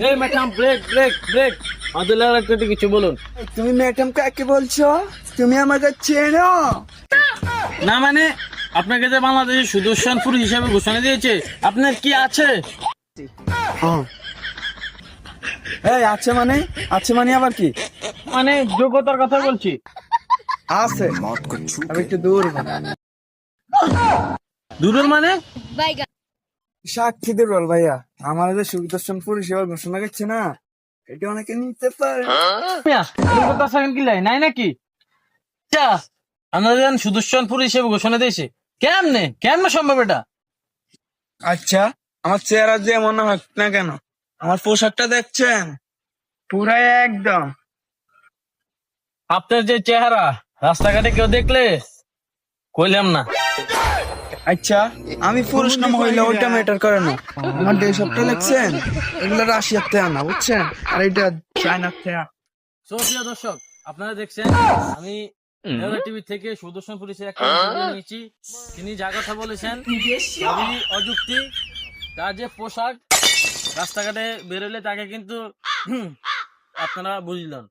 এই madam, break break break. আদুল্লাহ একটু কিছু বলুন। তুমি ম্যাডাম কাকে বলছো? তুমি আমাকে চেনো? না মানে, আপনাকে যে বাংলাদেশের সুদর্শন পুরুষ হিসেবে ঘোষণা দিয়েছে, আপনার কি আছে? এই আছে মানে? আছে মানে আবার কি? মানে যোগ্যতার কথা বলছি। আছে, আমি একটু দূর দুদুল মানে? সাক্ষী দুর্বল ভাইয়া, আমার যে সুদর্শন পুরুষ হিসেবে ঘোষণা করছে না, এটা অনেকে নিতে পারে। মিয়া, যোগ্যতা সেকেন্ড কি লাই নাই নাকি? আচ্ছা, আমাদের সুদর্শন পুরুষ হিসেবে ঘোষণা দিয়েছে, কেমনে কেমনে সম্ভব এটা? আচ্ছা, আমার চেহারা যে মনে হোক না কেন, আমার পোশাকটা দেখছেন পুরাই একদম। আপনার যে চেহারা রাস্তাঘাটে কেউ দেখলে কইলাম না। আচ্ছা, আমি পুরুষ না মহিলা ওইটা ম্যাটার করে না, আমার ড্রেসআপটা দেখছেন, এগুলো রাশিয়ার থেকে আনা, বুঝছেন? আর এটা চায়নার থেকে। প্রিয় দর্শক, আপনারা দেখছেন আমি টিভি থেকে সুদর্শন পুলিশের একটা ইন্টারভিউ নিয়েছি। তিনি যা কথা বলেছেন সবই অযুক্তি। তার যে পোশাক, রাস্তাঘাটে বেরোলে তাকে কিন্তু আপনারা বুঝলেন।